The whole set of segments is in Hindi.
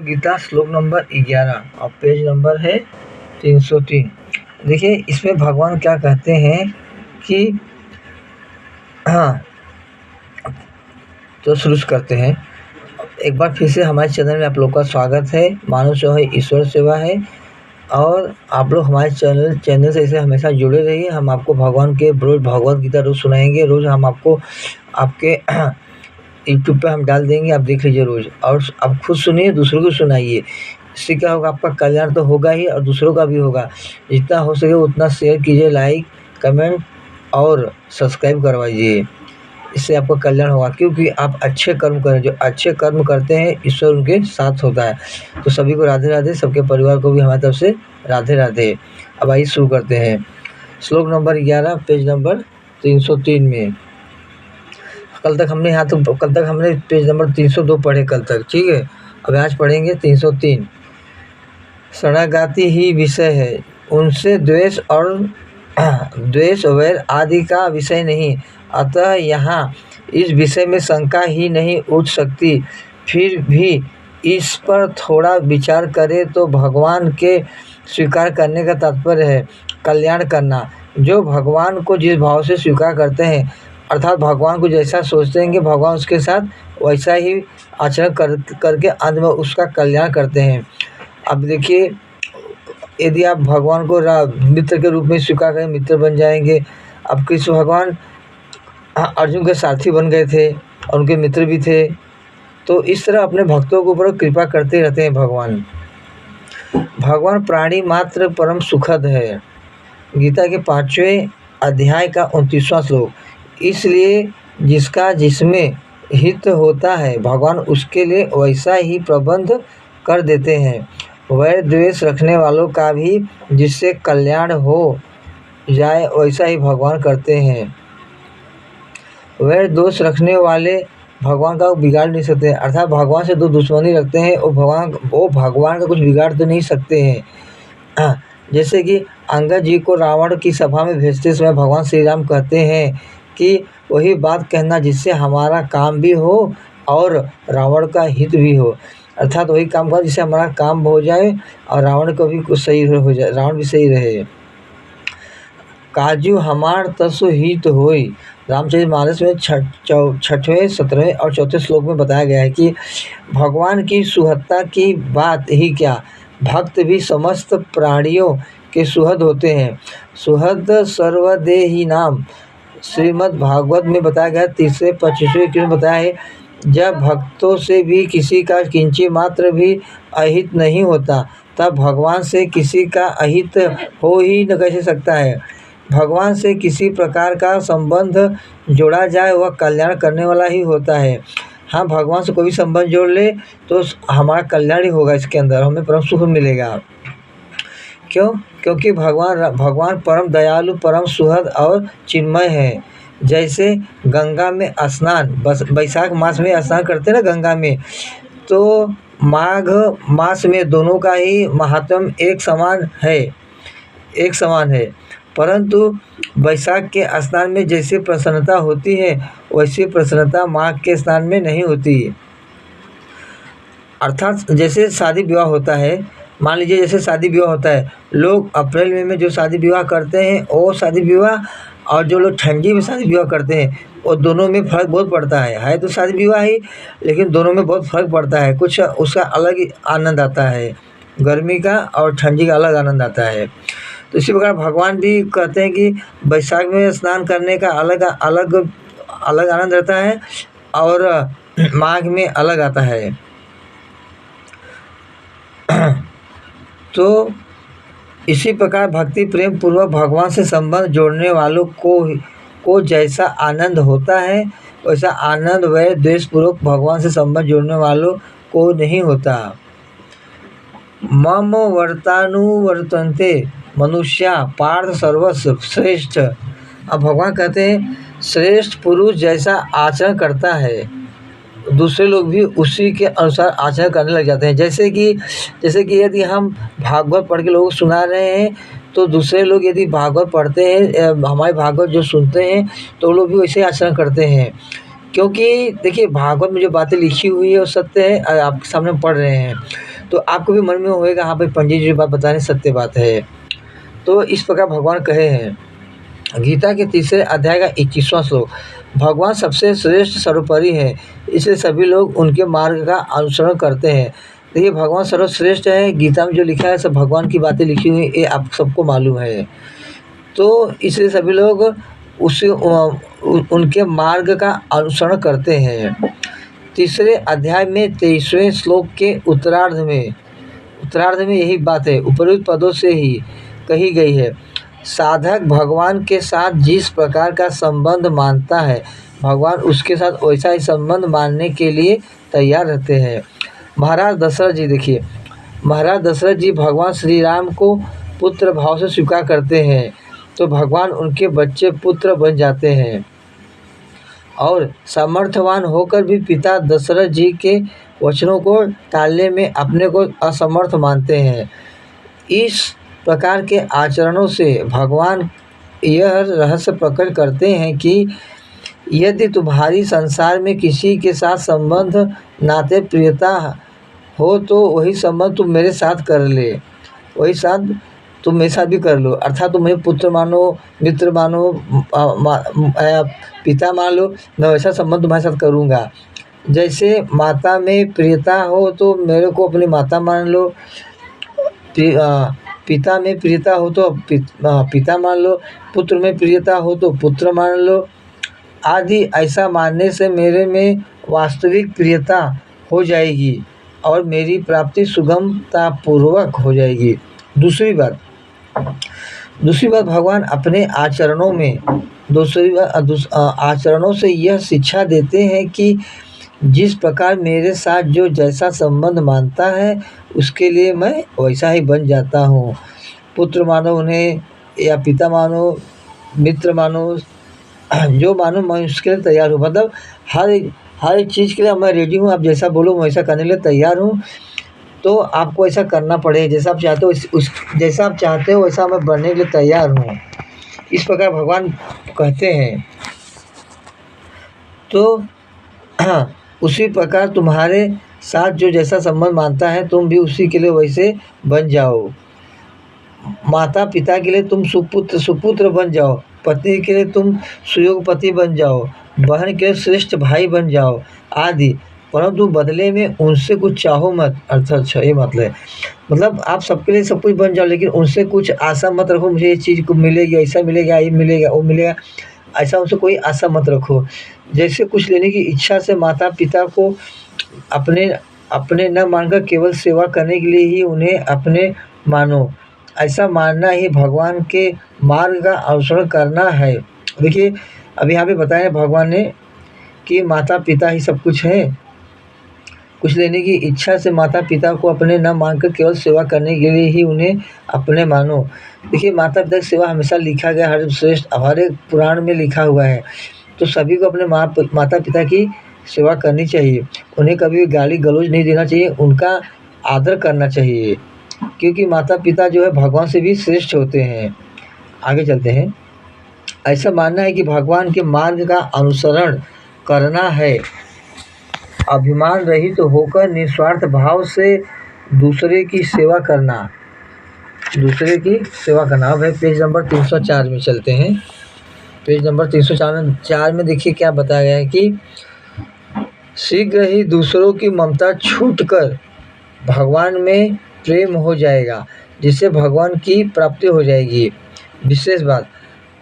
गीता श्लोक नंबर 11 और पेज नंबर है 303। देखिए इसमें भगवान क्या कहते हैं कि हाँ, तो शुरू करते हैं। एक बार फिर से हमारे चैनल में आप लोग का स्वागत है। मानव सेवा है ईश्वर सेवा है और आप लोग हमारे चैनल से ऐसे हमेशा जुड़े रहिए। हम आपको भगवान के रोज़ भगवत गीता रोज़ सुनाएंगे। रोज़ हम आपको आपके यूट्यूब पे हम डाल देंगे, आप देख लीजिए रोज़, और आप खुद सुनिए, दूसरों को सुनाइए। इससे क्या होगा, आपका कल्याण तो होगा ही और दूसरों का भी होगा। जितना हो सके उतना शेयर कीजिए, लाइक कमेंट और सब्सक्राइब करवाइए। इससे आपका कल्याण होगा, क्योंकि आप अच्छे कर्म करें। जो अच्छे कर्म करते हैं ईश्वर उनके साथ होता है। तो सभी को राधे राधे, सबके परिवार को भी हमारी तरफ से राधे राधे। अब आइए शुरू करते हैं। श्लोक नंबर 11 पेज नंबर 303 में। कल तक हमने पेज नंबर 302 पढ़े कल तक, ठीक है। अब आज पढ़ेंगे 303। शरणागति ही विषय है, उनसे द्वेष वैर आदि का विषय नहीं। अतः यहाँ इस विषय में शंका ही नहीं उठ सकती। फिर भी इस पर थोड़ा विचार करें तो भगवान के स्वीकार करने का तात्पर्य है कल्याण करना। जो भगवान को जिस भाव से स्वीकार करते हैं, अर्थात भगवान को जैसा सोचते हैं कि भगवान उसके साथ वैसा ही आचरण करके अंत में उसका कल्याण करते हैं। अब देखिए, यदि आप भगवान को मित्र के रूप में स्वीकार करें, मित्र बन जाएंगे। अब कृष्ण भगवान अर्जुन के साथी बन गए थे और उनके मित्र भी थे। तो इस तरह अपने भक्तों के ऊपर कृपा करते रहते हैं भगवान प्राणी मात्र परम सुखद है। गीता के 5वें अध्याय का 29वां श्लोक। इसलिए जिसका जिसमें हित होता है भगवान उसके लिए वैसा ही प्रबंध कर देते हैं। वैर द्वेष रखने वालों का भी जिससे कल्याण हो जाए वैसा ही भगवान करते हैं। वैर दोष रखने वाले भगवान का बिगाड़ नहीं सकते, अर्थात भगवान से जो दुश्मनी रखते हैं वो भगवान का कुछ बिगाड़ तो नहीं सकते हैं। जैसे कि अंगद जी को रावण की सभा में भेजते समय भगवान श्री राम कहते हैं कि वही बात कहना जिससे हमारा काम भी हो और रावण का हित भी हो। अर्थात वही काम करना जिससे हमारा काम हो जाए और रावण को भी कुछ सही हो जाए, रावण भी सही रहे। काजू हमार तसु हित होई, रामचरितमानस में 6वें 17वें और 4थे श्लोक में बताया गया है कि भगवान की सुहदता की बात ही क्या, भक्त भी समस्त प्राणियों के सुहद होते हैं। सुहद सर्वदेही नाम श्रीमद् भागवत में बताया गया 3-25 में बताया है, जब भक्तों से भी किसी का किंचित मात्र भी अहित नहीं होता तब भगवान से किसी का अहित हो ही न कैसे सकता है। भगवान से किसी प्रकार का संबंध जोड़ा जाए वह कल्याण करने वाला ही होता है। हाँ, भगवान से कोई भी संबंध जोड़ ले तो हमारा कल्याण ही होगा, इसके अंदर हमें परम सुख मिलेगा। क्यों? क्योंकि भगवान परम दयालु, परम सुहद और चिन्मय है। जैसे गंगा में स्नान, बैसाख मास में स्नान करते हैं ना गंगा में, तो माघ मास में दोनों का ही महात्म एक समान है। परंतु बैसाख के स्नान में जैसे प्रसन्नता होती है वैसी प्रसन्नता माघ के स्नान में नहीं होती। अर्थात जैसे शादी विवाह होता है, मान लीजिए जैसे शादी विवाह होता है, लोग अप्रैल में जो शादी विवाह करते हैं वो शादी विवाह, और जो लोग ठंडी में शादी विवाह करते हैं वो दोनों में फ़र्क बहुत पड़ता है तो शादी विवाह ही, लेकिन दोनों में बहुत फ़र्क पड़ता है। कुछ उसका अलग ही आनंद आता है, गर्मी का और ठंडी का अलग आनंद आता है। तो इसी प्रकार भगवान भी कहते हैं कि बैसाख में स्नान करने का अलग आनंद रहता है और माघ में अलग आता है। तो इसी प्रकार भक्ति प्रेम पूर्वक भगवान से संबंध जोड़ने वालों को जैसा आनंद होता है वैसा आनंद वैर द्वेष पूर्वक भगवान से संबंध जोड़ने वालों को नहीं होता। मम वर्तानुवर्तन्ते मनुष्या पार्थ सर्वस्व श्रेष्ठ। अब भगवान कहते हैं श्रेष्ठ पुरुष जैसा आचरण करता है दूसरे लोग भी उसी के अनुसार आचरण करने लग जाते हैं। जैसे कि यदि हम भागवत पढ़ के लोगों को सुना रहे हैं तो दूसरे लोग यदि भागवत पढ़ते हैं, हमारे भागवत जो सुनते हैं तो लोग भी वैसे आचरण करते हैं। क्योंकि देखिए भागवत में जो बातें लिखी हुई है वो सत्य है, आपके सामने पढ़ रहे हैं। तो आपको भी मन में होएगा, हाँ भाई पंडित जी बात बता रहे सत्य बात है। तो इस प्रकार भगवान कहे हैं। गीता के तीसरे अध्याय का 21वां श्लोक, भगवान सबसे श्रेष्ठ सर्वोपरि है, इसलिए सभी लोग उनके मार्ग का अनुसरण करते हैं। देखिए भगवान सर्वश्रेष्ठ है, गीता में जो लिखा है सब भगवान की बातें लिखी हुई ये आप सबको मालूम है। तो इसलिए सभी लोग उसी उनके मार्ग का अनुसरण करते हैं। तीसरे अध्याय में 23वें श्लोक के उत्तरार्ध में यही बात है उपरोक्त पदों से ही कही गई है। साधक भगवान के साथ जिस प्रकार का संबंध मानता है, भगवान उसके साथ वैसा ही संबंध मानने के लिए तैयार रहते हैं। महाराज दशरथ जी देखिए, महाराज दशरथ जी भगवान श्री राम को पुत्र भाव से स्वीकार करते हैं, तो भगवान उनके बच्चे पुत्र बन जाते हैं। और सामर्थ्यवान होकर भी पिता दशरथ जी के वचनों को टालने में अपने को असमर्थ मानते हैं। इस प्रकार के आचरणों से भगवान यह रहस्य प्रकट करते हैं कि यदि तुम्हारी संसार में किसी के साथ संबंध नाते प्रियता हो तो वही संबंध तुम मेरे साथ कर ले, वही साथ तुम मेरे साथ भी कर लो। अर्थात तुम मुझे पुत्र मानो, मित्र मानो, पिता मान लो, मैं वैसा संबंध तुम्हारे साथ करूँगा। जैसे माता में प्रियता हो तो मेरे को अपनी माता मान लो, पिता में प्रियता हो तो पिता मान लो, पुत्र में प्रियता हो तो पुत्र मान लो आदि। ऐसा मानने से मेरे में वास्तविक प्रियता हो जाएगी और मेरी प्राप्ति सुगमता पूर्वक हो जाएगी। दूसरी बात भगवान अपने आचरणों से यह शिक्षा देते हैं कि जिस प्रकार मेरे साथ जो जैसा संबंध मानता है उसके लिए मैं वैसा ही बन जाता हूँ। पुत्र मानो उन्हें या पिता मानो, मित्र मानो, जो मानो मैं उसके लिए तैयार हूँ। मतलब हर एक चीज़ के लिए मैं रेडी हूँ, आप जैसा बोलो मैं वैसा करने के लिए तैयार हूँ। तो आपको ऐसा करना पड़ेगा, जैसा आप चाहते हो जैसा आप चाहते हो वैसा मैं बनने के लिए तैयार हूँ। इस प्रकार भगवान कहते हैं। तो उसी प्रकार तुम्हारे साथ जो जैसा संबंध मानता है तुम भी उसी के लिए वैसे बन जाओ। माता पिता के लिए तुम सुपुत्र बन जाओ, पत्नी के लिए तुम सुयोग पति बन जाओ, बहन के लिए श्रेष्ठ भाई बन जाओ आदि। परंतु बदले में उनसे कुछ चाहो मत। अर्थात ये मतलब आप सबके लिए सब कुछ बन जाओ, लेकिन उनसे कुछ आशा मत रखो मुझे ये चीज़ को मिलेगी, ऐसा मिलेगा, ये मिलेगा, वो मिलेगा, ऐसा उनसे कोई आशा मत रखो। जैसे कुछ लेने की इच्छा से माता पिता को अपने न मानकर केवल सेवा करने के लिए ही उन्हें अपने मानो, ऐसा मानना ही भगवान के मार्ग का अनुसरण करना है। देखिए अब यहाँ पे बताया भगवान ने कि माता पिता ही सब कुछ है। कुछ लेने की इच्छा से माता पिता को अपने न मानकर केवल सेवा करने के लिए ही उन्हें अपने मानो। देखिए माता पिता की सेवा हमेशा लिखा गया, हर एक पुराण में लिखा हुआ है। तो सभी को अपने माता पिता की सेवा करनी चाहिए, उन्हें कभी गाली गलौज नहीं देना चाहिए, उनका आदर करना चाहिए, क्योंकि माता पिता जो है भगवान से भी श्रेष्ठ होते हैं। आगे चलते हैं। ऐसा मानना है कि भगवान के मार्ग का अनुसरण करना है, अभिमान रहित तो होकर निस्वार्थ भाव से दूसरे की सेवा करना। अब है पेज नंबर 304 में चलते हैं। पेज नंबर 304 में देखिए क्या बताया गया है कि शीघ्र ही दूसरों की ममता छूटकर भगवान में प्रेम हो जाएगा, जिससे भगवान की प्राप्ति हो जाएगी। विशेष बात,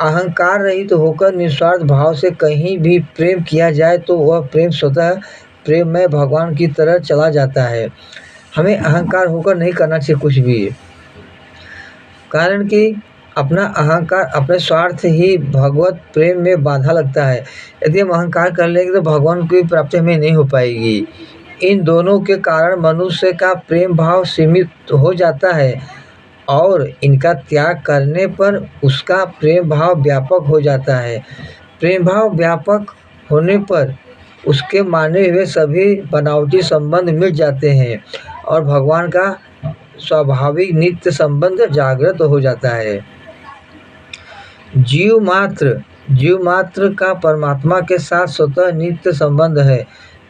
अहंकार रहित तो होकर निस्वार्थ भाव से कहीं भी प्रेम किया जाए तो वह प्रेम स्वतः प्रेम में भगवान की तरह चला जाता है। हमें अहंकार होकर नहीं करना चाहिए कुछ भी, कारण कि अपना अहंकार अपने स्वार्थ ही भगवत प्रेम में बाधा लगता है। यदि हम अहंकार कर लेंगे तो भगवान की प्राप्ति हमें नहीं हो पाएगी। इन दोनों के कारण मनुष्य का प्रेम भाव सीमित हो जाता है और इनका त्याग करने पर उसका प्रेम भाव व्यापक हो जाता है। प्रेम भाव व्यापक होने पर उसके माने हुए सभी बनावटी संबंध मिट जाते हैं और भगवान का स्वाभाविक नित्य संबंध जागृत हो जाता है। जीव मात्र का परमात्मा के साथ स्वतः नित्य संबंध है।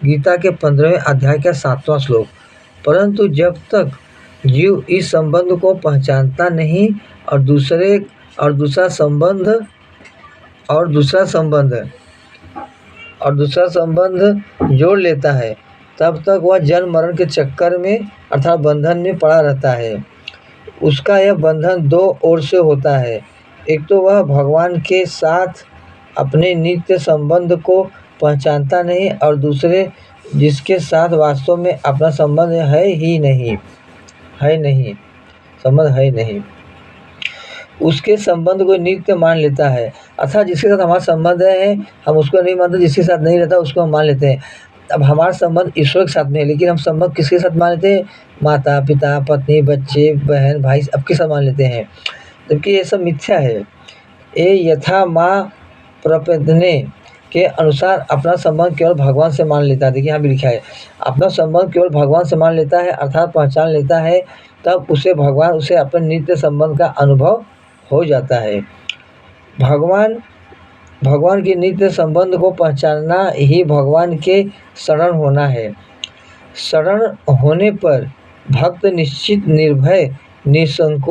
गीता के 15वें अध्याय का 7वां श्लोक। परंतु जब तक जीव इस संबंध को पहचानता नहीं और दूसरा संबंध जोड़ लेता है, तब तक वह जन्म मरण के चक्कर में अर्थात बंधन में पड़ा रहता है। उसका यह बंधन दो ओर से होता है। एक तो वह भगवान के साथ अपने नित्य संबंध को पहचानता नहीं और दूसरे जिसके साथ वास्तव में अपना संबंध है नहीं, उसके संबंध को नित्य मान लेता है। अर्थात जिसके साथ हमारा संबंध है हम उसको नहीं मानते, जिसके साथ नहीं रहता उसको हम मान लेते हैं। अब हमारा संबंध ईश्वर के साथ में है, लेकिन हम संबंध किसके साथ मान लेते हैं? माता पिता, पत्नी, बच्चे, बहन, भाई, सबके साथ मान लेते हैं, जबकि ये सब मिथ्या है। ये यथा माँ प्रपदने के अनुसार अपना संबंध केवल भगवान से मान लेता है। देखिए यहाँ भी लिखा है, अपना संबंध केवल भगवान से मान लेता है अर्थात पहचान लेता है, तब उसे अपने नित्य संबंध का अनुभव हो जाता है। भगवान के नित्य संबंध को पहचानना ही भगवान के शरण होना है। शरण होने पर भक्त निश्चित, निर्भय, निशोक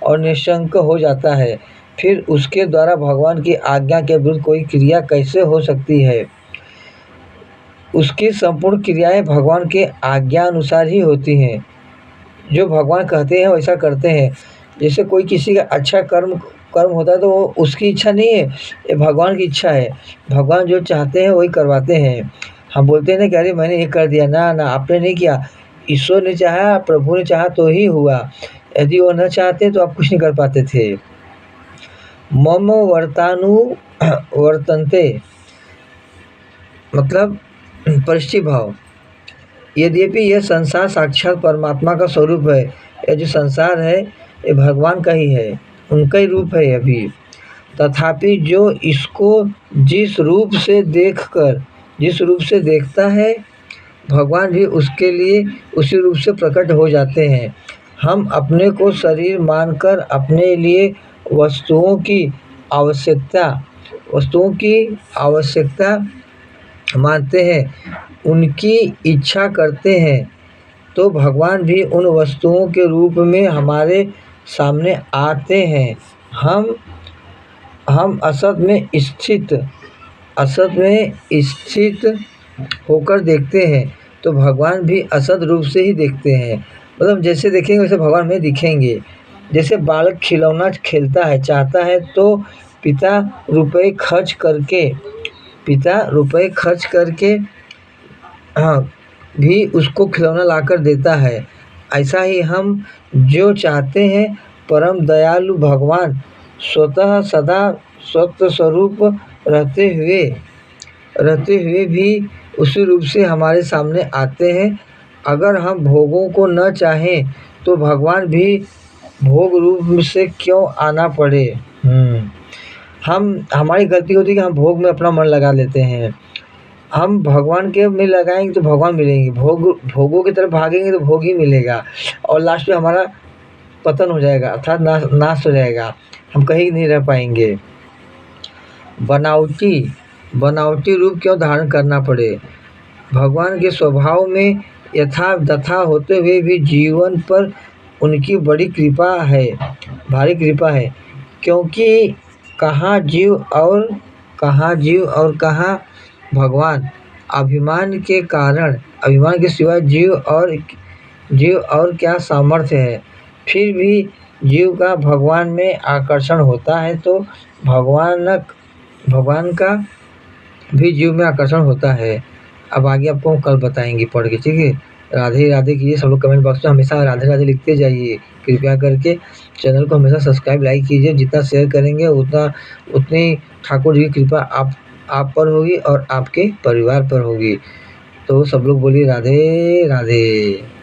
और निशंक हो जाता है। फिर उसके द्वारा भगवान की आज्ञा के विरुद्ध कोई क्रिया कैसे हो सकती है? उसकी संपूर्ण क्रियाएं भगवान के आज्ञा अनुसार ही होती हैं। जो भगवान कहते हैं वैसा करते हैं। जैसे कोई किसी का अच्छा कर्म होता है तो वो उसकी इच्छा नहीं है, ये भगवान की इच्छा है। भगवान जो चाहते हैं वही करवाते हैं। हम बोलते हैं ना कि अरे मैंने ये कर दिया, ना आपने नहीं किया, ईश्वर ने चाहा, प्रभु ने चाहा तो ही हुआ। यदि वो न चाहते तो आप कुछ नहीं कर पाते थे। मम वर्तन्ते मतलब परिष्टि भाव। यद्यपि यह संसार साक्षात परमात्मा का स्वरूप है, यह जो संसार है ये भगवान का ही है, उनका ही रूप है अभी। तथापि जो इसको जिस रूप से देखता है, भगवान भी उसके लिए उसी रूप से प्रकट हो जाते हैं। हम अपने को शरीर मानकर अपने लिए वस्तुओं की आवश्यकता मानते हैं, उनकी इच्छा करते हैं, तो भगवान भी उन वस्तुओं के रूप में हमारे सामने आते हैं। हम असत में स्थित होकर देखते हैं, तो भगवान भी असत रूप से ही देखते हैं। मतलब जैसे देखेंगे वैसे भगवान में दिखेंगे। जैसे बालक खिलौना खेलता है, चाहता है तो पिता रुपए खर्च करके भी उसको खिलौना लाकर देता है। ऐसा ही हम जो चाहते हैं, परम दयालु भगवान स्वतः सदा सत्य स्वरूप रहते हुए भी उसी रूप से हमारे सामने आते हैं। अगर हम भोगों को न चाहें तो भगवान भी भोग रूप से क्यों आना पड़े? हमारी गलती होती है कि हम भोग में अपना मन लगा लेते हैं। हम भगवान के में लगाएंगे तो भगवान मिलेंगे, भोगों की तरफ भागेंगे तो भोग ही मिलेगा, और लास्ट में हमारा पतन हो जाएगा अर्थात नाश हो जाएगा, हम कहीं नहीं रह पाएंगे। बनावटी रूप क्यों धारण करना पड़े? भगवान के स्वभाव में यथा होते हुए भी जीवन पर उनकी भारी कृपा है, क्योंकि कहाँ जीव और कहाँ भगवान। अभिमान के सिवा जीव और क्या सामर्थ्य है? फिर भी जीव का भगवान में आकर्षण होता है तो भगवान का भी जीव में आकर्षण होता है। अब आगे आपको हम कल बताएंगे पढ़ के, ठीक है। राधे राधे कीजिए सब लोग, कमेंट बॉक्स में हमेशा राधे राधे लिखते जाइए कृपया करके। चैनल को हमेशा सब्सक्राइब लाइक कीजिए, जितना शेयर करेंगे उतनी ठाकुर जी की कृपा आप पर होगी और आपके परिवार पर होगी। तो सब लोग बोलिए राधे राधे।